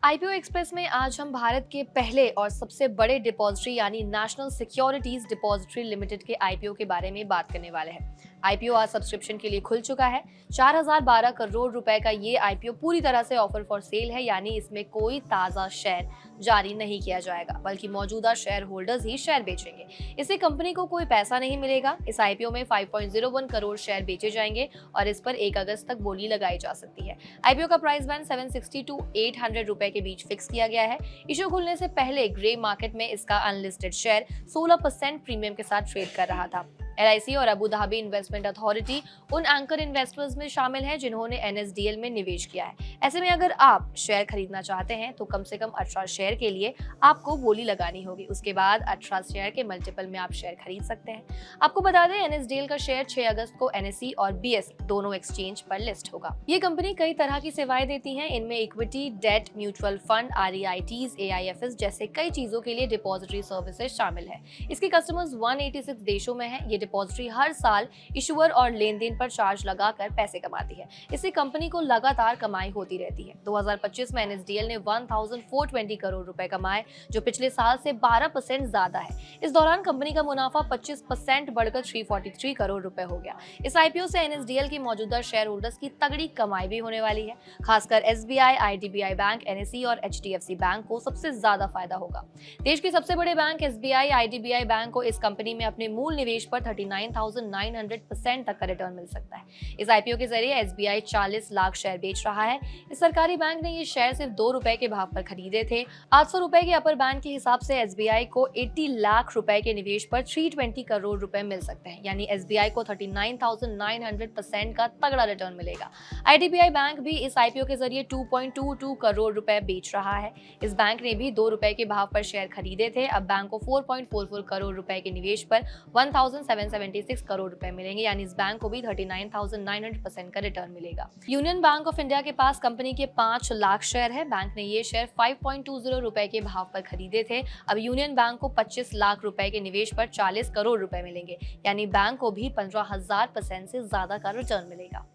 IPO express में आज हम भारत के पहले और सबसे बड़े डिपॉजिटरी यानी नेशनल सिक्योरिटीज डिपॉजिटरी लिमिटेड के आईपीओ के बारे में बात करने वाले हैं। आईपीओ आज सब्सक्रिप्शन के लिए खुल चुका है। 4012 करोड़ रुपए का ये आईपीओ पूरी तरह से ऑफर फॉर सेल है, यानी इसमें कोई ताजा शेयर जारी नहीं किया जाएगा, बल्कि मौजूदा शेयर होल्डर्स ही शेयर बेचेंगे। इससे कंपनी को कोई पैसा नहीं मिलेगा। इस आईपीओ में 5.01 करोड़ शेयर बेचे जाएंगे और इस पर 1 अगस्त तक बोली लगाई जा सकती है। आईपीओ का प्राइस बैंड 760 टू 800 रुपए के बीच फिक्स किया गया है। इशू खुलने से पहले ग्रे मार्केट में इसका अनलिस्टेड शेयर 16% प्रीमियम के साथ ट्रेड कर रहा था। एलआईसी और अबू धाबी इन्वेस्टमेंट अथॉरिटी उन एंकर इन्वेस्टर्स में शामिल हैं जिन्होंने एनएसडीएल में निवेश किया है। ऐसे में अगर आप शेयर खरीदना चाहते हैं तो कम से कम 18 शेयर के लिए आपको बोली लगानी होगी। उसके बाद 18 शेयर के मल्टीपल में आप शेयर खरीद सकते हैं। आपको बता दें, एनएसडीएल का शेयर 6 अगस्त को एनएसई और बीएसई दोनों एक्सचेंज पर लिस्ट होगा। ये कंपनी कई तरह की सेवाएं देती है। इनमें इक्विटी, डेट, म्यूचुअल फंड, आरईआईटीज, एआईएफएस जैसे कई चीजों के लिए डिपॉजिटरी सर्विसेज शामिल है। इसके कस्टमर्स 186 देशों में है। ये डिपॉजिटरी हर साल इशुअर और लेन देन पर चार्ज लगाकर पैसे कमाती है। इससे कंपनी को लगातार कमाई होती रहती है। 2025 में एनएसडीएल ने 1420 करोड़ रुपए कमाए, जो पिछले साल से 12% ज्यादा है। इस दौरान कंपनी का मुनाफा 25% बढ़कर 343 करोड़ रुपए हो गया। इस आईपीओ से एनएसडीएल की मौजूदा शेयर होल्डर्स की तगड़ी कमाई भी होने वाली है। खासकर एसबीआई, आईडीबीआई बैंक, एनएसई और एचडीएफसी बैंक को सबसे ज्यादा फायदा होगा। देश के सबसे बड़े बैंक एसबीआई, आईडीबीआई बैंक को इस कंपनी में अपने मूल निवेश पर 39,900% तक का रिटर्न मिल सकता है। इस आईपीओ के जरिए एसबीआई 40 लाख शेयर बेच रहा है। इस सरकारी बैंक ने ये शेयर सिर्फ 2 रुपए के भाव पर खरीदे थे। 800 रुपए के अपर बैंक के हिसाब से एसबीआई को 80 लाख रुपए के निवेश पर 320 करोड़ रुपए मिल सकते हैं, यानी एसबीआई को 39,900% का तगड़ा रिटर्न मिलेगा। आईडीबीआई बैंक भी इस आईपीओ के जरिए 2.22 करोड़ रुपए बेच रहा है। इस बैंक ने भी 2 रुपए के भाव पर शेयर खरीदे थे। अब बैंक को 4.44 करोड़ रुपए के निवेश पर 1776 करोड़ रुपए मिलेंगे, यानी इस बैंक को भी 39,900% का रिटर्न मिलेगा। यूनियन बैंक ऑफ इंडिया के पास कंपनी के 5 लाख शेयर है। बैंक ने ये शेयर 5.20 रुपए के भाव पर खरीदे थे। अब यूनियन बैंक को 25 लाख रुपए के निवेश पर 40 करोड़ रुपए मिलेंगे, यानी बैंक को भी 15,000% से ज्यादा का रिटर्न मिलेगा।